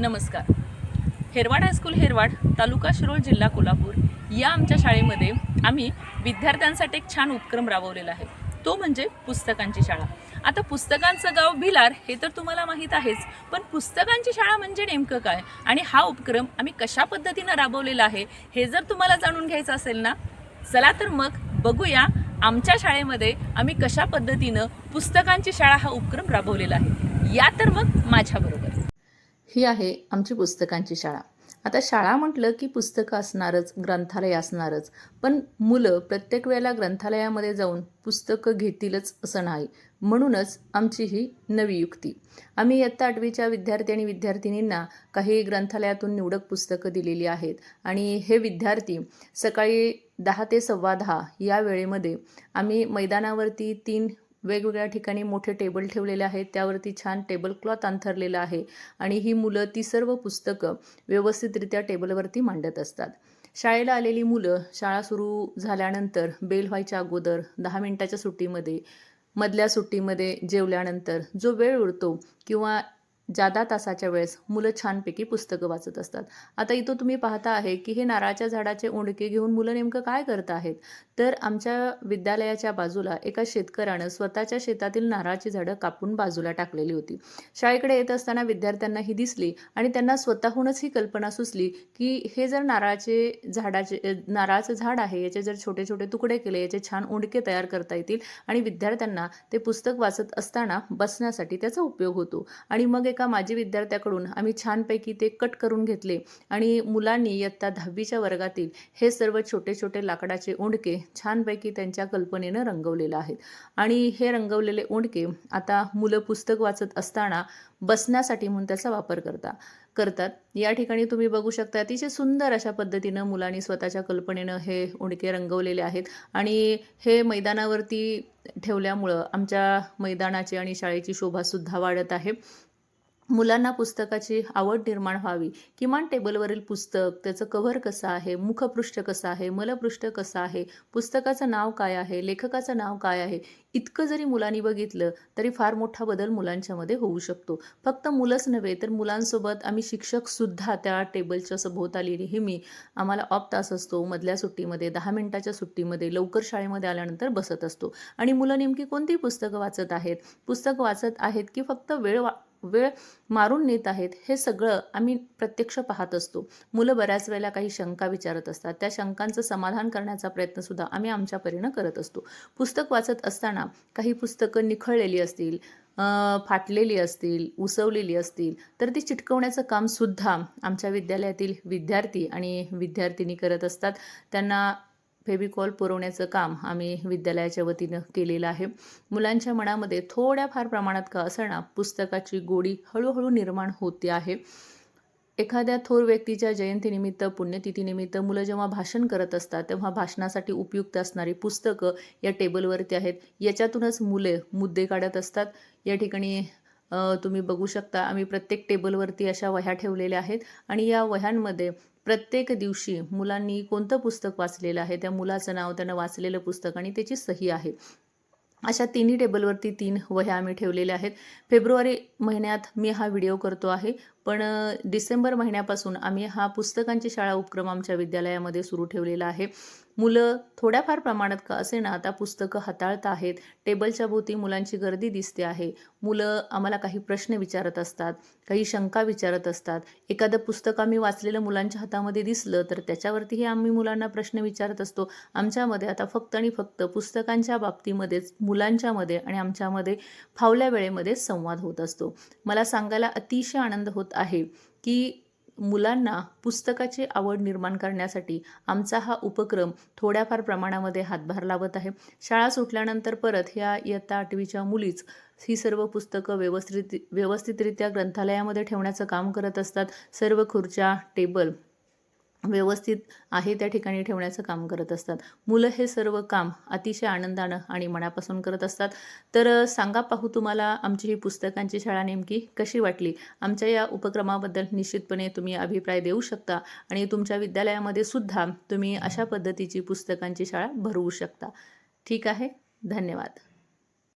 नमस्कार. हेरवाड हायस्कूल हेरवाड, तालुका शिरोळ, जिल्हा कोल्हापूर या आमच्या शाळेमध्ये आम्ही विद्यार्थ्यांसाठी एक छान उपक्रम राबवलेला आहे. तो म्हणजे पुस्तकांची शाळा. आता पुस्तकांचं गाव भिलार हे तर तुम्हाला माहीत आहेच, पण पुस्तकांची शाळा म्हणजे नेमकं काय आणि हा उपक्रम आम्ही कशा पद्धतीनं राबवलेला आहे हे जर तुम्हाला जाणून घ्यायचं असेल ना, चला तर मग बघूया आमच्या शाळेमध्ये आम्ही कशा पद्धतीनं पुस्तकांची शाळा हा उपक्रम राबवलेला आहे. या तर मग माझ्याबरोबर. ही आहे आमची पुस्तकांची शाळा. आता शाळा म्हटलं की पुस्तकं असणारच, ग्रंथालय असणारच. पण मुलं प्रत्येक वेळेला ग्रंथालयामध्ये जाऊन पुस्तकं घेतीलच असं नाही. म्हणूनच आमची ही नवी युक्ती. आम्ही इयत्ता 8वीच्या विद्यार्थी आणि विद्यार्थिनींना काही ग्रंथालयातून निवडक पुस्तकं दिलेली आहेत आणि हे विद्यार्थी सकाळी 10 ते 10:15 या वेळेमध्ये आम्ही मैदानावरती 3 वेगवेगळ्या ठिकाणी मोठे टेबल ठेवलेले आहेत. त्यावरती छान टेबल क्लॉथ अंथरलेलं आहे आणि ही मुलं ती सर्व पुस्तकं व्यवस्थितरित्या टेबलवरती मांडत असतात. शाळेला आलेली मुलं शाळा सुरू झाल्यानंतर बेल व्हायच्या अगोदर 10 मिनिटाच्या सुट्टीमध्ये, मधल्या सुट्टीमध्ये जेवल्यानंतर जो वेळ उरतो किंवा जादा तासाच्या वेळेस मुलं छानपैकी पुस्तकं वाचत असतात. आता इथं तुम्ही पाहता आहे की हे नारळाच्या झाडाचे ओंडके घेऊन मुलं नेमकं काय करत आहेत. तर आमच्या विद्यालयाच्या बाजूला एका शेतकऱ्यानं स्वतःच्या शेतातील नारळाची झाडं कापून बाजूला टाकलेली होती. शाळेकडे येत असताना विद्यार्थ्यांना ही दिसली आणि त्यांना स्वतःहूनच ही कल्पना सुचली की हे जर नारळाचं झाड आहे, याचे जर छोटे छोटे तुकडे केले, याचे छान ओंडके तयार करता येतील आणि विद्यार्थ्यांना ते पुस्तक वाचत असताना बसण्यासाठी त्याचा उपयोग होतो. आणि मग एका माजी विद्यार्थ्याकडून आम्ही छानपैकी ते कट करून घेतले आणि मुलांनी इयत्ता 10वीच्या वर्गातील हे सर्व छोटे छोटे लाकडाचे ओंडके छानपैकी त्यांच्या कल्पनेनं रंगवलेलं आहेत. आणि हे रंगवलेले ओंडके आता मुलं पुस्तक वाचत असताना बसण्यासाठी म्हणून त्याचा वापर करतात. या ठिकाणी तुम्ही बघू शकता अतिशय सुंदर अशा पद्धतीनं मुलांनी स्वतःच्या कल्पनेनं हे ओंडके रंगवलेले आहेत आणि हे मैदानावरती ठेवल्यामुळं आमच्या मैदानाची आणि शाळेची शोभासुद्धा वाढत आहे. मुलांना पुस्तकाची आवड निर्माण व्हावी, किमान टेबलवरील पुस्तक, त्याचं कव्हर कसं आहे, मुखपृष्ठ कसं आहे, मलपृष्ठ कसं आहे, पुस्तकाचं नाव काय आहे, लेखकाचं नाव काय आहे, इतकं जरी मुलांनी बघितलं तरी फार मोठा बदल मुलांच्यामध्ये होऊ शकतो. फक्त मुलंच नव्हे तर मुलांसोबत आम्ही शिक्षकसुद्धा त्या टेबलच्या सभोवताली नेहमी आम्हाला ऑफ तास असतो, मधल्या सुट्टीमध्ये 10 मिनिटाच्या सुट्टीमध्ये लवकर शाळेमध्ये आल्यानंतर बसत असतो आणि मुलं नेमकी कोणती पुस्तकं वाचत आहेत की फक्त वेळ मारून नेत आहेत, हे सगळं आम्ही प्रत्यक्ष पाहत असतो. मुलं बऱ्याच वेळेला काही शंका विचारत असतात. त्या शंकांचं समाधान करण्याचा प्रयत्नसुद्धा आम्ही आमच्या परीनं करत असतो. पुस्तक वाचत असताना काही पुस्तकं निखळलेली असतील, फाटलेली असतील, उसवलेली असतील, तर ती चिटकवण्याचं कामसुद्धा आमच्या विद्यालयातील विद्यार्थी आणि विद्यार्थिनी करत असतात. त्यांना फेविकॉल पुरवण्याचं काम आम्ही विद्यालयाच्या वतीनं केलेलं आहे. मुलांच्या मनामध्ये थोड्याफार प्रमाणात का असेना पुस्तकाची गोडी हळूहळू निर्माण होते आहे. एखाद्या थोर व्यक्तीच्या जयंतीनिमित्त, पुण्यतिथीनिमित्त मुलं जेव्हा भाषण करत असतात, तेव्हा भाषणासाठी उपयुक्त असणारी पुस्तकं या टेबलवरती आहेत. याच्यातूनच मुले मुद्दे काढत असतात. या ठिकाणी तुम्ही बघू शकता आम्ही प्रत्येक टेबलवरती अशा वह्या ठेवलेल्या आहेत आणि या वह्यांमध्ये प्रत्येक दिवशी मुलांनी कोणतं पुस्तक वाचलेलं आहे, त्या मुलाचं नाव, त्यानं वाचलेलं पुस्तक आणि त्याची सही आहे. अशा तिन्ही टेबलवरती 3 वह्या आम्ही ठेवलेल्या आहेत. फेब्रुवारी महिन्यात मी हा व्हिडिओ करतो आहे, पण डिसेंबर महिन्यापासून आम्ही हा पुस्तकांची शाळा उपक्रम आमच्या विद्यालयामध्ये सुरू ठेवलेला आहे. मुलं थोड्याफार प्रमाणात का असेना आता पुस्तकं हाताळत आहेत. टेबलच्या भोवती मुलांची गर्दी दिसते आहे. मुलं आम्हाला काही प्रश्न विचारत असतात, काही शंका विचारत असतात. एखादं पुस्तक आम्ही वाचलेलं मुलांच्या हातामध्ये दिसलं तर त्याच्यावरतीही आम्ही मुलांना प्रश्न विचारत असतो. आमच्यामध्ये आता फक्त आणि फक्त पुस्तकांच्या बाबतीमध्येच मुलांच्यामध्ये आणि आमच्यामध्ये फावल्या वेळेमध्ये संवाद होत असतो. मला सांगायला अतिशय आनंद होत आहे की मुलांना पुस्तकाची आवड निर्माण करण्यासाठी आमचा हा उपक्रम थोड्याफार प्रमाणामध्ये हातभार लावत आहे. शाळा सुटल्यानंतर परत ह्या इयत्ता 8वीच्या मुलीच ही सर्व पुस्तकं व्यवस्थितरित्या ग्रंथालयामध्ये ठेवण्याचं काम करत असतात. सर्व खुर्च्या, टेबल व्यवस्थित आहे त्या ठिकाणी ठेवण्याचं काम करत असतात. मुलं हे सर्व काम अतिशय आनंदानं आणि मनापासून करत असतात. तर सांगा पाहू तुम्हाला आमची ही पुस्तकांची शाळा नेमकी कशी वाटली. आमच्या या उपक्रमाबद्दल निश्चितपणे तुम्ही अभिप्राय देऊ शकता आणि तुमच्या विद्यालयामध्ये सुद्धा तुम्ही अशा पद्धतीची पुस्तकांची शाळा भरवू शकता. ठीक आहे, धन्यवाद.